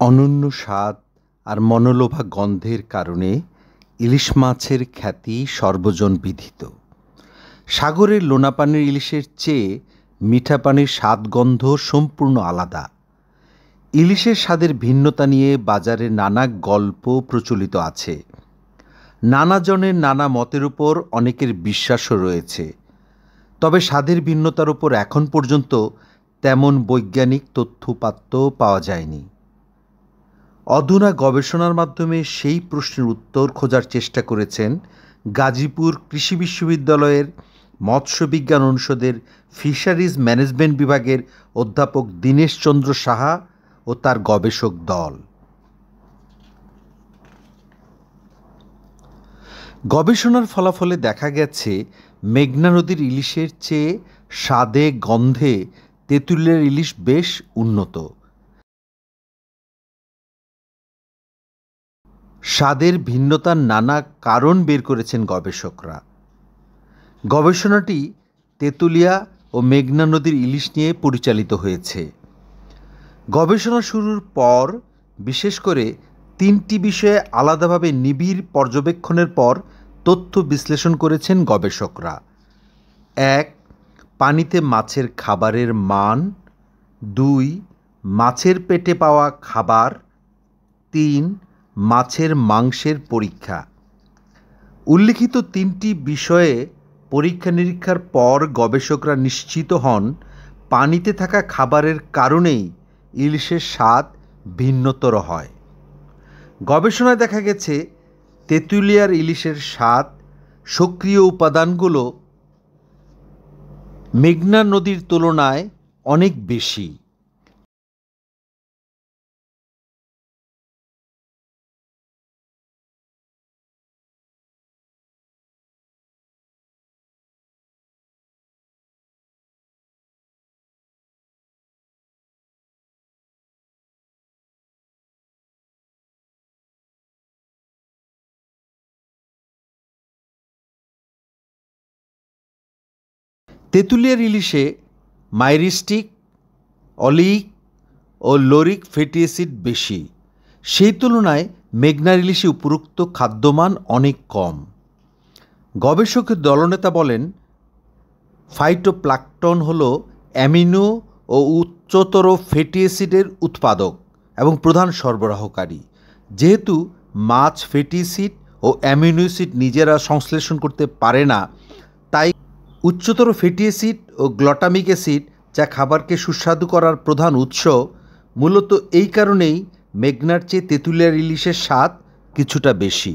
অনন্য স্বাদ আর মনোলোভা গন্ধের কারণে ইলিশ মাছের খ্যাতি সর্বজনবিদিত। সাগরের লোনা পানির ইলিশের চেয়ে মিঠা পানির স্বাদ গন্ধ সম্পূর্ণ আলাদা। ইলিশের স্বাদের ভিন্নতা নিয়ে বাজারে নানা গল্প প্রচলিত আছে। নানা জনের নানা মতের উপর অনেকের বিশ্বাসও রয়েছে। তবে স্বাদের ভিন্নতার উপর এখন পর্যন্ত তেমন বৈজ্ঞানিক তথ্যপাত্য পাওয়া যায়নি। অধুনা গবেষণার মাধ্যমে সেই প্রশ্নের উত্তর খোঁজার চেষ্টা করেছেন গাজীপুর কৃষি বিশ্ববিদ্যালয়ের মৎস্য বিজ্ঞান অনুষদের ফিশারিজ ম্যানেজমেন্ট বিভাগের অধ্যাপক দীনেশ চন্দ্র সাহা ও তার গবেষক দল। গবেষণার ফলাফলে দেখা গেছে মেঘনা নদীর ইলিশের চেয়ে স্বাদে গন্ধে তেঁতুলিয়ার ইলিশ বেশ উন্নত। স্বাদের ভিন্নতার নানা কারণ বের করেছেন গবেষকরা। গবেষণাটি তেঁতুলিয়া ও মেঘনা নদীর ইলিশ নিয়ে পরিচালিত হয়েছে। গবেষণা শুরুর পর বিশেষ করে 3টি বিষয়ে আলাদাভাবে নিবিড় পর্যবেক্ষণের পর তথ্য বিশ্লেষণ করেছেন গবেষকরা। 1. পানিতে মাছের খাবারের মান। 2. মাছের পেটে পাওয়া খাবার। 3. মাছের মাংসের পরীক্ষা। উল্লিখিত 3টি বিষয়ে পরীক্ষা নিরীক্ষার পর গবেষকরা নিশ্চিত হন পানিতে থাকা খাবারের কারণেই ইলিশের স্বাদ ভিন্নতর হয়। গবেষণায় দেখা গেছে তেঁতুলিয়ার ইলিশের স্বাদ সক্রিয় উপাদানগুলো মেঘনা নদীর তুলনায় অনেক বেশি। তেঁতুলিয়ার ইলিশে মাইরিস্টিক, অলিক ও লোরিক ফ্যাটি অ্যাসিড বেশি। সেই তুলনায় মেঘনার ইলিশে উপরোক্ত খাদ্যমান অনেক কম। গবেষকের দলনেতা বলেন, ফাইটোপ্লাঙ্কটন হল অ্যামিনো ও উচ্চতর ফ্যাটি অ্যাসিডের উৎপাদক এবং প্রধান সরবরাহকারী। যেহেতু মাছ ফ্যাটি অ্যাসিড ও অ্যামিনো অ্যাসিড নিজেরা সংশ্লেষণ করতে পারে না, তাই উচ্চতর ফ্যাটি অ্যাসিড ও গ্লুটামিক অ্যাসিড, যা খাবারকে সুস্বাদু করার প্রধান উৎস, মূলত এই কারণেই মেঘনার চেয়ে তেঁতুলিয়ার ইলিশের স্বাদ কিছুটা বেশি।